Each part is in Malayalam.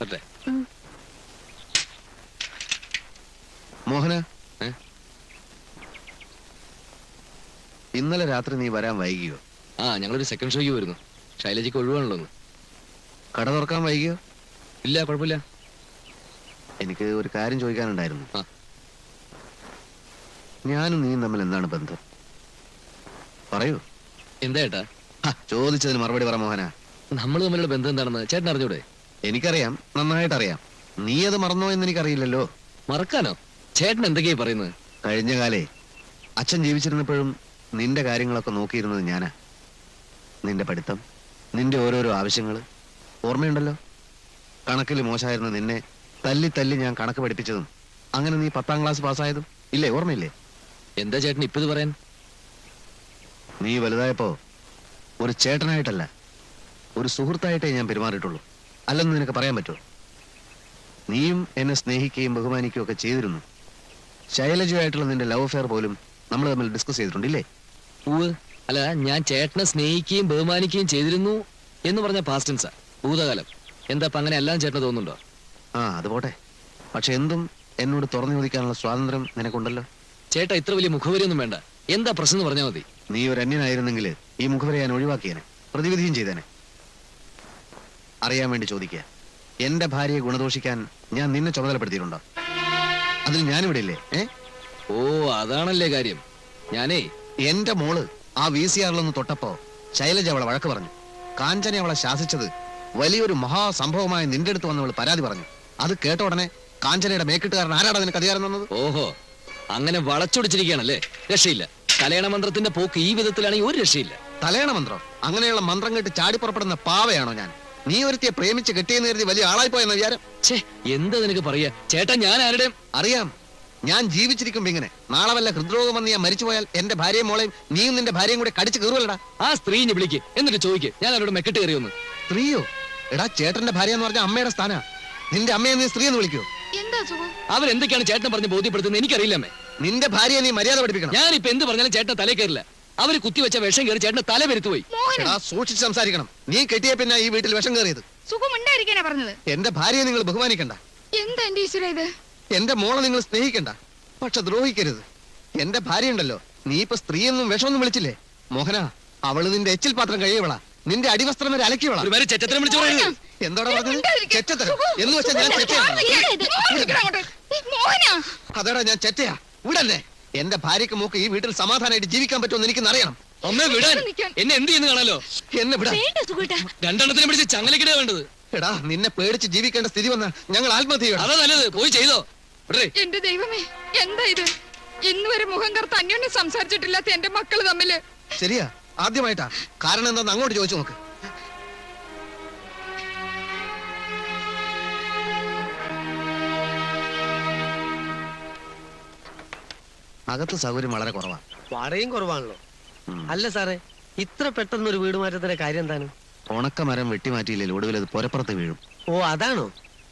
അതെ മോഹന, ഇന്നലെ രാത്രി നീ വരാൻ വൈകിയോ? ആ, ഞങ്ങളൊരു സെക്കൻഡ് ഷോയ്ക്ക് വരുന്നു. ശൈലജയ്ക്ക് ഒഴിവാണല്ലോ. കട തുറക്കാൻ വൈകിയോ? ഇല്ല, കുഴപ്പമില്ല. എനിക്ക് ഒരു കാര്യം ചോദിക്കാനുണ്ടായിരുന്നു. ആ, ഞാനും നീയും തമ്മിൽ എന്താണ് ബന്ധം? പറയൂ. എന്താ ചേട്ടാ? ചോദിച്ചതിന് മറുപടി പറ മോഹന. നമ്മൾ തമ്മിലുള്ള ബന്ധം എന്താണെന്ന് ചേട്ടൻ അറിഞ്ഞൂടെ? എനിക്കറിയാം, നന്നായിട്ടറിയാം. നീ അത് മറന്നോ എന്ന് എനിക്കറിയില്ലല്ലോ. മറക്കാനോ? ചേട്ടൻ എന്തൊക്കെയാ പറയുന്നത്? കഴിഞ്ഞ കാലേ അച്ഛൻ ജീവിച്ചിരുന്നപ്പോഴും നിന്റെ കാര്യങ്ങളൊക്കെ നോക്കിയിരുന്നത് ഞാനാ. നിന്റെ പഠിത്തം, നിന്റെ ഓരോരോ ആവശ്യങ്ങൾ ഓർമ്മയുണ്ടല്ലോ. കണക്കിൽ മോശമായിരുന്ന നിന്നെ തല്ലി തല്ലി ഞാൻ കണക്ക് പഠിപ്പിച്ചതും അങ്ങനെ നീ 10ാം ക്ലാസ് പാസ്സായതും ഇല്ലേ? ഓർമ്മയില്ലേ? എന്താ ചേട്ടൻ ഇപ്പത് പറയാൻ? നീ വലുതായപ്പോ ഒരു ചേട്ടനായിട്ടല്ല, ഒരു സുഹൃത്തായിട്ടേ ഞാൻ പെരുമാറിയിട്ടുള്ളൂ. അല്ലെന്ന് നിനക്ക് പറയാൻ പറ്റുമോ? നീയും എന്നെ സ്നേഹിക്കുകയും ബഹുമാനിക്കുകയും ഒക്കെ ചെയ്തിരുന്നു. ശൈലജയായിട്ടുള്ള നിന്റെ ലവ് അഫെയർ പോലും നമ്മൾ തമ്മിൽ ഡിസ്കസ് ചെയ്തിട്ടുണ്ടില്ലേ? അല്ല, ഞാൻ ചേട്ടനെ സ്നേഹിക്കുകയും ബഹുമാനിക്കുകയും ചെയ്തിരുന്നു എന്ന് പറഞ്ഞ പാസ്റ്റ് ടെൻസാ, ഭൂതകാലം. എന്താ അപ്പൊ അങ്ങനെ എല്ലാം ചേട്ടന് തോന്നുന്നുണ്ടോ? അത് പോട്ടെ. പക്ഷെ എന്തും എന്നോട് തുറന്നു ചോദിക്കാനുള്ള സ്വാതന്ത്ര്യം നിനക്കുണ്ടല്ലോ. ചേട്ടാ, ഇത്ര വലിയ മുഖവരിയൊന്നും വേണ്ട. എന്താ പ്രശ്നം എന്ന് പറഞ്ഞാൽ മതി. നീ ഒരു അന്യനായിരുന്നെങ്കിൽ ഈ മുഖവരെ ഞാൻ ഒഴിവാക്കിയേനെ, പ്രതിവിധിയും ചെയ്തേനെ. അറിയാൻ വേണ്ടി ചോദിക്കുക. എന്റെ ഭാര്യയെ ഗുണദോഷിക്കാൻ ഞാൻ നിന്നെ ചുമതലപ്പെടുത്തിയിട്ടുണ്ടോ? അതിൽ ഞാനിവിടെ ഇല്ലേ? ഓ, അതാണല്ലേ കാര്യം. ഞാനേ എന്റെ മോള് ആ VCR-ലൊന്ന് തൊട്ടപ്പോ ശൈലജ അവളെ വഴക്ക് പറഞ്ഞു. കാഞ്ചനെ അവളെ ശാസിച്ചത് വലിയൊരു മഹാസംഭവമായി നിന്റെ അടുത്ത് വന്നവൾ പരാതി പറഞ്ഞു. അത് കേട്ട ഉടനെ കാഞ്ചനയുടെ മേക്കിട്ടുകാരൻ ആരാടാ നിനക്ക് അധികാരം തന്നത്? ഓഹോ, അങ്ങനെ വളച്ചൊടിച്ചിരിക്കുകയാണല്ലേ? രക്ഷയില്ല. തലയണ മന്ത്രത്തിന്റെ പോക്ക് ഈ വിധത്തിലാണെങ്കിൽ ഒരു രക്ഷയില്ല. തലയണ മന്ത്രം? അങ്ങനെയുള്ള മന്ത്രം കേട്ട് ചാടി പുറപ്പെടുന്ന പാവയാണോ ഞാൻ? നീ ഒരുത്തിയെ പ്രേമിച്ച് കെട്ടിയെന്ന് കരുതി വലിയ ആളായി പോയെന്ന വിചാരം? എന്താ നിനക്ക് പറയാ? ചേട്ടാ, ഞാൻ ആരുടെയും അറിയാം. ഞാൻ ജീവിച്ചിരിക്കുമ്പോ ഇങ്ങനെ നാളെ വല്ല ഹൃദ്രോഗം വന്ന് ഞാൻ മരിച്ചു പോയാൽ എന്റെ ഭാര്യയും മോളെയും നീയും നിന്റെ ഭാര്യയും കൂടെ കടിച്ചു കയറുവല്ലടാ. ആ സ്ത്രീനെ വിളിക്ക്, എന്നിട്ട് ചോദിക്ക് ഞാൻ അവരോട് മെക്കെട്ട് കയറിയൊന്ന്. സ്ത്രീയോ? എടാ, ചേട്ടന്റെ ഭാര്യ എന്ന് പറഞ്ഞ അമ്മയുടെ സ്ഥാനാ. നിന്റെ അമ്മയെ നീ സ്ത്രീ എന്ന് വിളിക്കോ? അവരെന്തൊക്കെയാണ് ചേട്ടൻ പറഞ്ഞ് ബോധ്യപ്പെടുത്തുന്നത് എനിക്കറിയില്ലമ്മേ. നിന്റെ ഭാര്യയെ നീ മര്യാദ പഠിപ്പിക്കണം. ഞാനിപ്പോ എന്ത് പറഞ്ഞാലും ചേട്ടൻ തലേ കയറില്ല. അവര് കുത്തിവെച്ച വിഷം കയറി ചേട്ടന്റെ തല പെരുത്തുപോയി. സൂക്ഷിച്ച് സംസാരിക്കണം. നീ കെട്ടിയ പിന്നെ ഈ വീട്ടിൽ വിഷം കയറിയത്. പറഞ്ഞത് എന്റെ ഭാര്യയെ നിങ്ങൾ ബഹുമാനിക്കണ്ട. എന്താ എന്റെ ഈശ്വര ഇത്? എന്റെ മോളെ നിങ്ങൾ സ്നേഹിക്കണ്ട, പക്ഷെ ദ്രോഹിക്കരുത്. എന്റെ ഭാര്യ ഉണ്ടല്ലോ, നീ ഇപ്പൊ സ്ത്രീയൊന്നും വിഷമൊന്നും വിളിച്ചില്ലേ? മോഹന, അവള് നിന്റെ എച്ചിൽ പാത്രം കഴിയവളാ, നിന്റെ അടിവസ്ത്രം വരെ അലക്കിയവളാ. എന്താടാ പറഞ്ഞത്? ചെറ്റത്തരം എന്ന് വെച്ചാൽ ഞാൻ അതാടാ ഞാൻ ചെറ്റയാ. വിടല്ലേ? എന്റെ ഭാര്യക്ക് മോക്ക് ഈ വീട്ടിൽ സമാധാനമായിട്ട് ജീവിക്കാൻ പറ്റുമെന്ന് എനിക്ക് അറിയണം. അമ്മേ, വിടാൻ. എന്നെ എന്ത് ചെയ്യുന്ന കാണാലോ? എന്നെ വിടാൻ. രണ്ടെണ്ണത്തിനെ പിടിച്ച് ചങ്ങലക്കിടേ വേണ്ടത്. എടാ, നിന്നെ പേടിച്ച് ജീവിക്കേണ്ട സ്ഥിതി വന്ന ഞങ്ങൾ ആത്മഹത്യ ചെയ്യണം. അതാ നല്ലത്. പോയി ചെയ്തോ. എന്റെ ദൈവമേ, എന്താ ഇത്? ഇന്നുവരെ മുഖം കറുത്ത് അന്യോന്യം സംസാരിച്ചിട്ടില്ലാത്ത എന്റെ മക്കള് തമ്മില്. ശരിയാ, ആദ്യമായിട്ടാ. കാരണം എന്താന്ന് അങ്ങോട്ട് ചോദിച്ചു നോക്ക്. അകത്ത് സൗകര്യം വളരെ കുറവാ. വാടകയും കുറവാണല്ലോ. അല്ല സാറേ, ഇത്ര പെട്ടെന്നൊരു വീട് മാറ്റത്തിന്റെ കാര്യം എന്താണ്? ഉണക്കമരം വെട്ടിമാറ്റിയില്ലേ ഒടുവിൽ അത് പുരപ്പുറത്ത് വീഴും. ഓ, അതാണോ?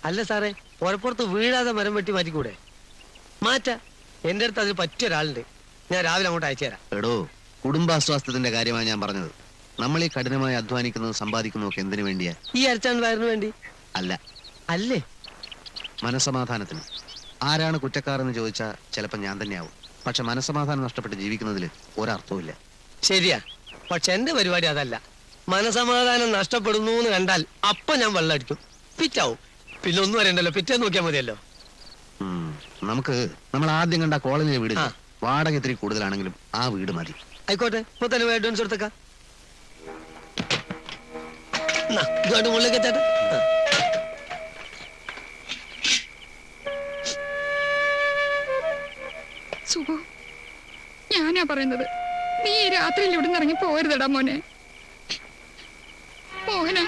അല്ല സാറേ, പുരപ്പുറത്ത് വീഴാതെ മരം വെട്ടി മാറ്റിക്കൂടെ? മാറ്റാ. എന്റെ അടുത്ത് അതിന് പറ്റിയ ഒരാളുണ്ട്. ഞാൻ രാവിലെ അങ്ങോട്ട് അയച്ചു തരാം. എടോ, കുടുംബാസ്വാസ്ഥ്യത്തിന്റെ കാര്യമാണ് ഞാൻ പറഞ്ഞത്. നമ്മൾ ഈ കഠിനമായി അധ്വാനിക്കുന്നതും സമ്പാദിക്കുന്നതും ഒക്കെ എന്തിനു വേണ്ടിയാ? ഈ അരച്ചാൻ വയറിന് വേണ്ടി അല്ല. അല്ലേ? മനസ്സമാധാനത്തിന്. ആരാണ് കുറ്റക്കാരെന്ന് ചോദിച്ചാൽ ചിലപ്പോൾ ഞാൻ തന്നെയാവും. പക്ഷെ മനസ്സമാധാനം നഷ്ടപ്പെട്ട് ജീവിക്കുന്നതിൽ ഒരർത്ഥവുമില്ല. ശരിയാ, പക്ഷെ എന്റെ പരിപാടി അതല്ല. മനസമാധാനം നഷ്ടപ്പെടുന്നു എന്ന് കണ്ടാൽ അപ്പൊ ഞാൻ വെള്ളമടിക്കും, ഫിറ്റാവും. പിന്നെ ഒന്നും അറിയണ്ടല്ലോ, പിറ്റേ നോക്കിയാൽ മതിയല്ലോ. നമ്മൾ ആദ്യം കണ്ട കോളനിയിലെ വീട് വാടക ഇത്തിരി കൂടുതലാണെങ്കിലും ആ വീട് മതി. ആയിക്കോട്ടെ, ഇപ്പൊ തന്നെ അഡ്വാൻസ് കൊടുത്തേക്കാം. മുകളിലേക്ക് എത്തേട്ടെ. സുഖു, ഞാനാ പറയുന്നത്. നീ ഈ രാത്രിയിൽ ഇവിടെ നിന്ന് ഇറങ്ങി പോരുതടാ മോനെ. മോഹന,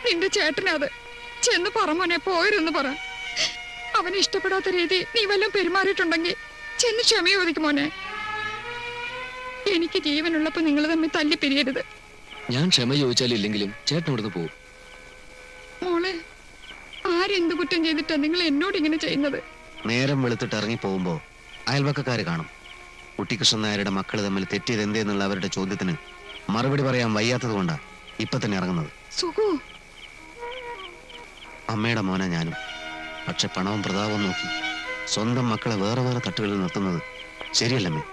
നിന്റെ ചേട്ടനത് ചെന്ന് പറ മോനെ, പോരുന്ന് പറ. അവന് ഇഷ്ടപ്പെടാത്ത രീതി നീ വല്ലതും പെരുമാറിയിട്ടുണ്ടെങ്കിൽ ചെന്ന് ക്ഷമ ചോദിക്കും മോനെ. എനിക്ക് ജീവനുള്ളപ്പോ നിങ്ങൾ തമ്മിൽ തല്ലി പിരിയരുത്. ഞാൻ ക്ഷമ ചോദിച്ചാലും ഇല്ലെങ്കിലും ചേട്ടൻ ഇവിടുന്ന് പോകും. മോളെ, ആരെന്ത് കുറ്റം ചെയ്തിട്ടാ നിങ്ങൾ എന്നോട് ഇങ്ങനെ ചെയ്യുന്നത്? നേരം വെളുത്തിട്ട് ഇറങ്ങി പോകുമ്പോ അയൽവക്കക്കാര് കാണും. കുട്ടിക്കൃഷ്ണൻ നായരുടെ മക്കള് തമ്മിൽ തെറ്റിയത് എന്തേന്നുള്ള അവരുടെ ചോദ്യത്തിന് മറുപടി പറയാൻ വയ്യാത്തത് കൊണ്ടാ ഇപ്പൊ തന്നെ ഇറങ്ങുന്നത്. സുഖു, അമ്മയുടെ മോനെ ഞാനും. പക്ഷെ പണവും പ്രതാപവും നോക്കി സ്വന്തം മക്കളെ വേറെ വേറെ തട്ടുകളിൽ നിർത്തുന്നത് ശരിയല്ലമ്മേ.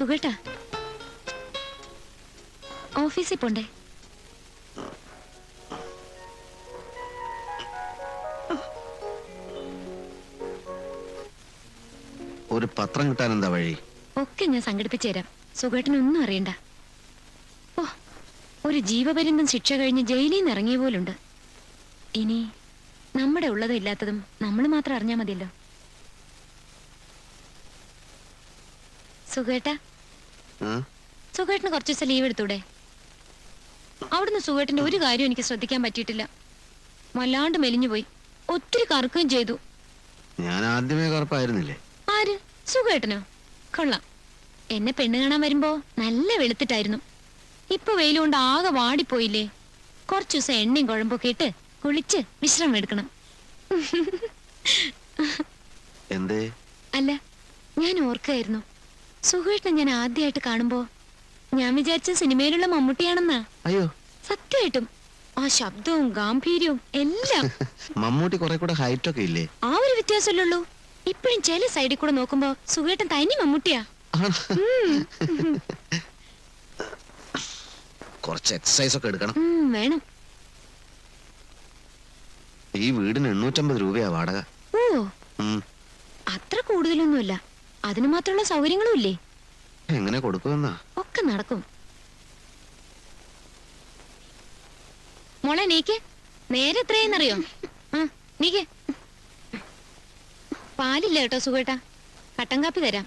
സുഖേട്ടാ, ഓഫീസിൽ പോണ്ടേ? ഒരു പത്രം കിട്ടാൻ എന്താ വഴി? ഒക്കെ ഞാൻ സംഘടിപ്പിച്ചു തരാം. സുഖേട്ടനൊന്നും അറിയണ്ട. ഓ, ഒരു ജീവപര്യന്തം ശിക്ഷ കഴിഞ്ഞ് ജയിലിൽ നിന്ന് ഇറങ്ങിയ പോലുണ്ട്. ഇനി നമ്മുടെ ഉള്ളതും ഇല്ലാത്തതും നമ്മൾ മാത്രം അറിഞ്ഞാ മതിയല്ലോ. സുഖേട്ടാ, സുഖേട്ടന് കുറച്ചു ദിവസം ലീവ് എടുത്തൂടെ? അവിടുന്ന് സുഖേട്ടന്റെ ഒരു കാര്യം എനിക്ക് ശ്രദ്ധിക്കാൻ പറ്റിയിട്ടില്ല. വല്ലാണ്ട് മെലിഞ്ഞുപോയി, ഒത്തിരി കറക്കുകയും ചെയ്തു. ഞാൻ ആദ്യമേ കറുപ്പായിരുന്നില്ലേ? ആര്? സുഖേട്ടനോ? കൊള്ളാം. എന്നെ പെണ്ണ് കാണാൻ വരുമ്പോ നല്ല വെളുത്തിട്ടായിരുന്നു. ഇപ്പൊ വെയിലുകൊണ്ട് ആകെ വാടിപ്പോയില്ലേ. കുറച്ചു ദിവസം എണ്ണയും കുഴമ്പൊക്കെ ഇട്ട് കുളിച്ച് വിശ്രമം എടുക്കണം. എന്തേ? അല്ല, ഞാൻ ഓർക്കായിരുന്നു, സുഖേട്ടനെ ഞാൻ ആദ്യമായിട്ട് കാണുമ്പോ ഞാൻ വിചാരിച്ച സിനിമയിലുള്ള മമ്മൂട്ടിയാണെന്നാ. അയ്യോ, സത്യമായിട്ടും ആ ശബ്ദവും ഗാംഭീര്യവും എല്ലാം. മമ്മൂട്ടി കുറെ കൂടെ ഹൈറ്റ് ഒക്കെ ഇല്ലേ? ആ ഒരു വ്യത്യാസമല്ലുള്ളൂ. ഇപ്പഴും ചില സൈഡിൽ കൂടെ നോക്കുമ്പോ സുഖേട്ടൻ തനി മമ്മൂട്ടിയാ. കുറച്ച് എക്സസൈസ് ഒക്കെ എടുക്കണം. വേണം. ഈ വീടിന് 850 രൂപയാ വാടക. ഓ, അത്ര കൂടുതലൊന്നുമില്ല. അതിന് മാത്രമുള്ള സൗകര്യങ്ങളും ഇല്ലേ? എങ്ങനെ കൊടുക്കുമെന്നാ? ഒക്കെ നടക്കും. മോളെ നീക്ക്. നേരെ എത്രയെന്നറിയോ? നീക്ക്. പാലില്ല കേട്ടോ സുഖേട്ടാ, കട്ടൻ കാപ്പി തരാം.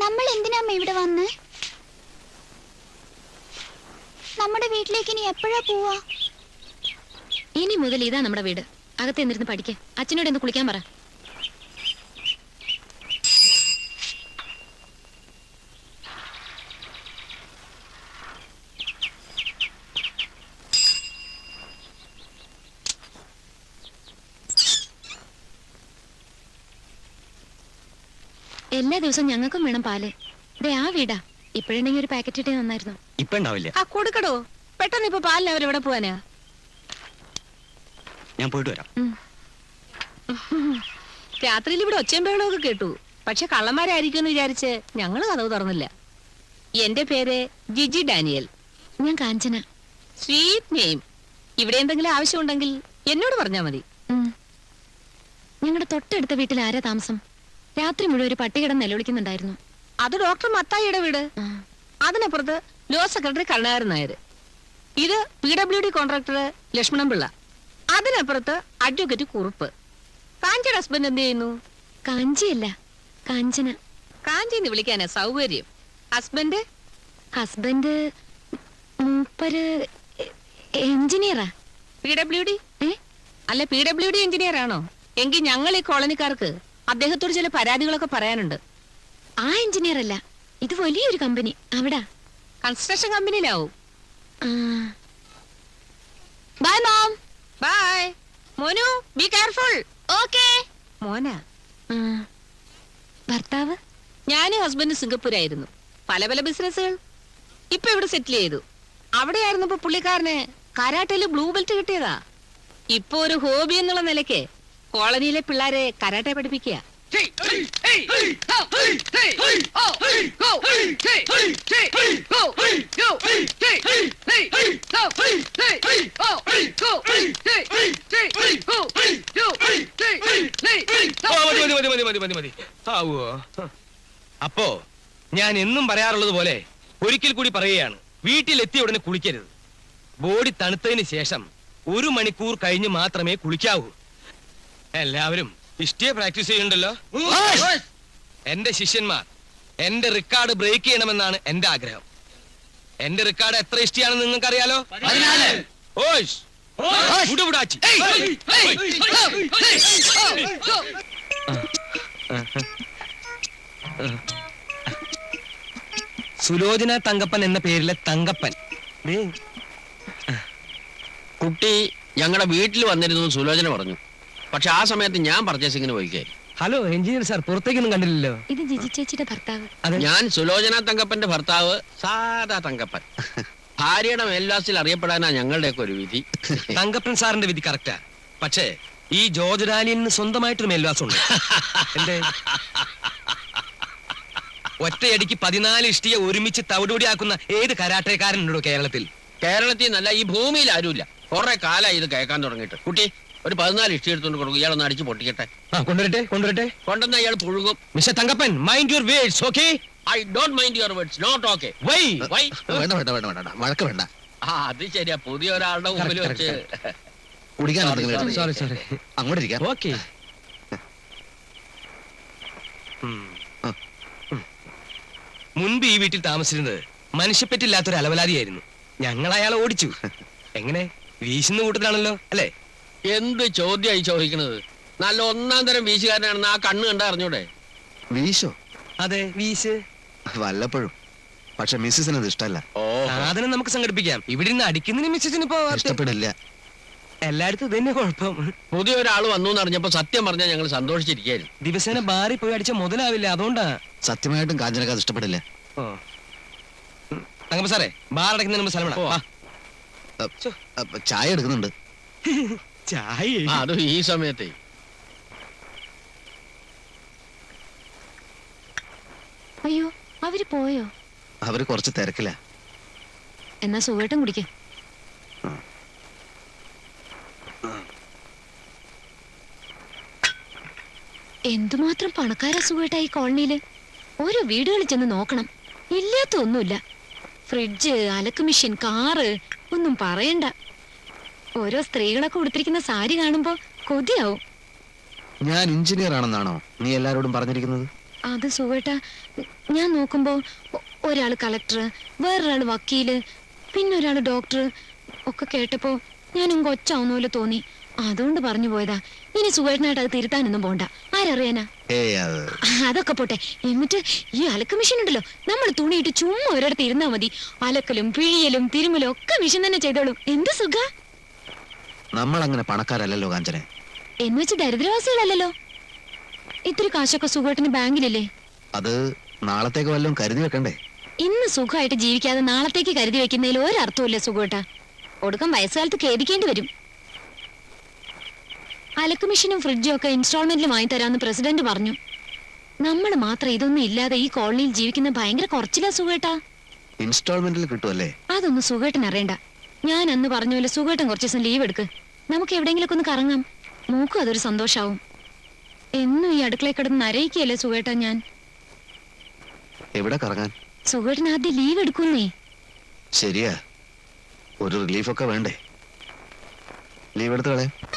നമ്മൾ എന്തിനാ ഇവിടെ വന്ന്? നമ്മുടെ വീട്ടിലേക്ക് ഇനി എപ്പോഴാ പോവാ? ഇനി മുതൽ ഇതാ നമ്മുടെ വീട്. അകത്ത് എന്നിരുന്ന് പഠിക്ക. അച്ഛനോട് ഒന്ന് കുളിക്കാൻ പറ. എല്ലാ ദിവസവും ഞങ്ങൾക്കും വേണം പാല്. ദേ ആ വീടാ. ഇപ്പോഴുണ്ടെങ്കിൽ ഒരു പാക്കറ്റ് ഇട്ടേ നന്നായിരുന്നു. ഇപ്പൊ ഉണ്ടാവില്ല. ആ കൊടുക്കടോ, പെട്ടെന്ന് ഇപ്പൊ പാലിന് അവരെവിടെ പോവാനാ? ഞാൻ പോയിട്ട് വരാം. രാത്രിയിൽ ഇവിടെ ഒച്ചയും ബഹളമൊക്കെ കേട്ടു. പക്ഷെ കള്ളന്മാരായിരിക്കും എന്ന് വിചാരിച്ച് ഞങ്ങള് കഥവ് തുറന്നില്ല. എന്റെ പേര് ജിജി ഡാനിയൽ. ഞാൻ കാഞ്ചന. Sweet name. ഇവിടെ എന്തെങ്കിലും ആവശ്യമുണ്ടെങ്കിൽ എന്നോട് പറഞ്ഞാ മതി. ഞങ്ങളുടെ തൊട്ടടുത്ത വീട്ടിൽ ആരാ താമസം? രാത്രി മുഴുവൻ ഒരു പട്ടി കിടന്ന് നിലവിളിക്കുന്നുണ്ടായിരുന്നു. അത് ഡോക്ടർ മത്തായിയുടെ വീട്. അതിനപ്പുറത്ത് ലോ സെക്രട്ടറി കരുണാകരൻ നായർ. ഇത് PWD കോൺട്രാക്ടർ ലക്ഷ്മണൻ പിള്ള. അതിനപ്പുറത്ത് അഡ്വക്കേറ്റ് കുറുപ്പ്. കാഞ്ചിയുടെ ഹസ്ബൻഡ് എന്ത് ചെയ്യുന്നു? കാഞ്ചിയല്ല, കാഞ്ചന. കാഞ്ചിന്ന് വിളിക്കാനാ സൗകര്യം. ഹസ്ബൻഡ്? ഹസ്ബൻഡ് മൂപ്പര് എഞ്ചിനീയറാ. PWD? അല്ല, PWD എഞ്ചിനീയർ ആണോ? എങ്കിൽ ഞങ്ങൾ ഈ കോളനിക്കാർക്ക് അദ്ദേഹത്തോട് ചില പരാതികളൊക്കെ പറയാനുണ്ട്. ആ എഞ്ചിനീയർ അല്ല, ഇത് വലിയൊരു കമ്പനി. അവിടെ കൺസ്ട്രക്ഷൻ കമ്പനിയിലാവും. Bye mom. ബൈ മോനു, ബി കെയർഫുൾ. ഓക്കേ. മോനാ? ഭർത്താവ്? ഞാനും ഹസ്ബൻഡ് സിംഗപ്പൂരായിരുന്നു. പല പല ബിസിനസ്സുകൾ. ഇപ്പൊ ഇവിടെ സെറ്റിൽ ചെയ്തു. അവിടെയായിരുന്നപ്പോ പുള്ളിക്കാരന് കരാട്ടയില് ബ്ലൂ ബെൽറ്റ് കിട്ടിയതാ. ഇപ്പൊ ഒരു ഹോബി എന്നുള്ള നിലയ്ക്ക് കോളനിയിലെ പിള്ളേരെ കരാട്ടെ പഠിപ്പിക്കുക. അപ്പോ ഞാൻ എന്നും പറയാറുള്ളത് പോലെ ഒരിക്കൽ കൂടി പറയുകയാണ്, വീട്ടിലെത്തിയ ഉടനെ കുളിക്കരുത്. ബോഡി തണുത്തതിന് ശേഷം 1 മണിക്കൂർ കഴിഞ്ഞ് മാത്രമേ കുളിക്കാവൂ. എല്ലാവരും ഇഷ്ടേ പ്രാക്ടീസ് ചെയ്യുന്നുണ്ടല്ലോ. എന്റെ ശിഷ്യന്മാർ എന്റെ റെക്കോർഡ് ബ്രേക്ക് ചെയ്യണമെന്നാണ് എന്റെ ആഗ്രഹം. എന്റെ റെക്കോർഡ് എത്ര ഇഷ്ടിയാണെന്ന് നിങ്ങൾക്ക് അറിയാലോ? 14. സുലോചന തങ്കപ്പൻ എന്ന പേരിലെ തങ്കപ്പൻ. കുട്ടി ഞങ്ങളുടെ വീട്ടിൽ വന്നിരുന്നു സുലോചന പറഞ്ഞു. പക്ഷെ ആ സമയത്ത് ഞാൻ പർച്ചേസിങ്ങിന് പോയിക്കേ. ഹലോ എഞ്ചിനീയർ സാർ, പുറത്തേക്കൊന്നും കണ്ടില്ലല്ലോ. ഇത് ജിജി ചേച്ചിയുടെ ഭർത്താവ്. ഞാൻ സുലോചന തങ്കപ്പന്റെ ഭർത്താവ്, സാധാ തങ്കപ്പൻ. ഭാര്യയുടെ മേൽവാസിൽ അറിയപ്പെടാനാ ഞങ്ങളുടെയൊക്കെ ഒരു വിധി. തങ്കപ്പൻ സാറിന്റെ വിധി കറക്റ്റാ. പക്ഷേ ഈ ജോർജ് ഡാനിയലിന് സ്വന്തമായിട്ടൊരു മേൽവാസം ഉണ്ട്. എന്തേ? ഒറ്റയടിക്ക് 14 ഇഷ്ടിയെ ഒരുമിച്ച് തവിടുപൊടിയാക്കുന്ന ഏത് കരാട്ടേക്കാരനുണ്ടോ കേരളത്തിൽ? കേരളത്തിൽ നിന്നല്ല, ഈ ഭൂമിയിൽ ആരുമില്ല. കുറെ കാലമായി ഇത് കേൾക്കാൻ തുടങ്ങിയിട്ട്. കുട്ടി ഒരു 14 ഇഷ്ടി എടുത്തോണ്ട് കൊടുക്കും. ഇയാളൊന്ന് അടിച്ചു പൊട്ടിക്കട്ടെ. കൊണ്ടുവരട്ടെ. കൊണ്ടുവന്ന ഇയാൾ പുഴുകും. Mister Thankappan, mind your words, okay? I don't mind your words, not okay. Why? വേണ്ട വഴക്ക് വേണ്ട. ആ അത് ശരിയാ, പുതിയ ഒരാളുടെ മുമ്പിൽ വെച്ച് കുടിക്കാൻ സോറി. അങ്ങോട്ട് ഇരിക്കാം. ഓക്കേ. മുൻപ് ഈ വീട്ടിൽ താമസിച്ചിരുന്നത് മനുഷ്യപ്പറ്റില്ലാത്തൊരു അലവലാതിയായിരുന്നു. ഞങ്ങൾ അയാളെ ഓടിച്ചു. എങ്ങനെ? വീശുന്ന കൂട്ടത്തിലാണല്ലോ അല്ലേ? എന്ത് ചോദ്യമായി ചോദിക്കുന്നത്? നല്ല 1-ാം തരം വീശുകാരനാണെന്ന് ആ കണ്ണ് കണ്ടാ അറിഞ്ഞൂടെ? വീശോ? അതെ, വീശ്. വല്ലപ്പോഴും. പക്ഷെ മിസ്സിസിന് അത് ഇഷ്ടമല്ല. സാധനം നമുക്ക് സംഘടിപ്പിക്കാം. ഇവിടെ നിന്ന് അടിക്കുന്നതിന് മിസ്സിന് ഇപ്പോ ഇഷ്ടപ്പെടില്ല. എല്ലായിടത്തും ഇതന്നെ കുഴപ്പം. പുതിയ ഒരാൾ വന്നു എന്ന് അറിഞ്ഞപ്പോ സത്യം പറഞ്ഞാൽ ഞങ്ങൾ സന്തോഷിച്ചിരിക്കായിരുന്നു. ദിവസേന ബാറി പോയി അടിച്ച മുതലാവില്ല, അതുകൊണ്ടാ. സത്യമായിട്ടും കാഞ്ചനക്ക് അത് ഇഷ്ടപ്പെടില്ല. തങ്കപ്പ സാറേ, ബാർ അടയ്ക്കുന്നതിന് മുമ്പ് സ്ഥലം ചായ എടുക്കുന്നുണ്ട്. ചായ? അതും ഈ സമയത്തെ. അയ്യോ, അവര് പോയോ? അവര് കുറച്ച് തിരക്കില്ല. എന്നാ സുഖമായിട്ടും കുടിക്ക. എന്തുമാത്രം പണക്കാരാ സുഖമായിട്ടാ ഈ കോളനിയില്. ഓരോ വീടുകളിൽ ചെന്ന് നോക്കണം, ഇല്ലാത്ത ഒന്നുമില്ല. ഫ്രിഡ്ജ്, അലക്ക് മെഷീൻ, കാറ്, ഒന്നും പറയണ്ട. ഓരോ സ്ത്രീകളൊക്കെ ഉടുത്തിരിക്കുന്ന സാരി കാണുമ്പോ കൊതിയാവും. ഞാൻ എഞ്ചിനീയർ ആണെന്നാണോ നീ എല്ലാരോടും പറഞ്ഞിരിക്കുന്നത്? അത് സുഖേട്ടാ, ഞാൻ നോക്കുമ്പോ ഒരാള് കളക്ടർ, വേറൊരാള് വക്കീല്, പിന്നെ ഒരാള് ഡോക്ടർ ഒക്കെ കേട്ടപ്പോ ഞാനും കൊച്ചാവുന്ന പോലെ തോന്നി. അതുകൊണ്ട് പറഞ്ഞു പോയതാ. ഇനി സുഖേട്ടനായിട്ട് അത് തിരുത്താനൊന്നും പോണ്ട. ആരറിയാനാ? അതൊക്കെ പോട്ടെ. എന്നിട്ട് ഈ അലക്ക് മെഷീൻ ഉണ്ടല്ലോ, നമ്മൾ തുണിയിട്ട് ചുമ്മാ ഒരിടത്ത് ഇരുന്നാ മതി. അലക്കലും പിഴിയലും തിരുമലും ഒക്കെ മെഷീൻ തന്നെ ചെയ്തോളും. എന്ത് സുഖ. നമ്മൾ അങ്ങനെ പണക്കാരല്ലോ കാഞ്ചനെ. എന്ന് വെച്ച് ദരിദ്രവാസികളല്ലോ. ഇത്തിരി കാശൊക്കെ സുഖേട്ടന് ബാങ്കിലില്ലേ? അത് നാളത്തേക്ക് വല്ലതും കരുതി വെക്കണ്ടേ? ഇന്ന് സുഖമായിട്ട് ജീവിക്കാതെ നാളത്തേക്ക് കരുതി വെക്കുന്നതിൽ ഒരർത്ഥമില്ല സുഖേട്ടാ. ഒടുക്കം വയസ്സുകാലത്ത് ഖേദിക്കേണ്ടി വരും. അലക്ക് മെഷീനും ഫ്രിഡ്ജും ഒക്കെ ഇൻസ്റ്റാൾമെന്റിൽ വാങ്ങി തരാമെന്ന് പ്രസിഡന്റ് പറഞ്ഞു. നമ്മൾ മാത്രം ഇതൊന്നും ഇല്ലാതെ ഈ കോളനിയിൽ ജീവിക്കുന്ന ഭയങ്കര കുറച്ചില്ല സുഖേട്ടാ. ഇൻസ്റ്റാൾമെന്റിൽ കിട്ടുമല്ലേ? അതൊന്നും സുഖേട്ടൻ അറിയണ്ട. ഞാൻ അന്ന് പറഞ്ഞ പോലെ സുഖേട്ടൻ കുറച്ച് ദിവസം ലീവ് എടുക്ക്. നമുക്ക് എവിടെയെങ്കിലൊക്കെ ഒന്ന് കറങ്ങാം. മൂക്കും അതൊരു സന്തോഷാവും. എന്നും ഈ അടുക്കളയിൽ കിടന്ന് നരയിക്കല്ലേ സുഖേട്ടാ ഞാൻ. എവിടെ കറങ്ങാൻ? സുഖേട്ടൻ ആദ്യം ലീവ് എടുക്കുന്നേ. ശരിയാ, ഒരു റിലീഫൊക്കെ വേണ്ടേ? ലീവ് എടുത്ത് കളയാം.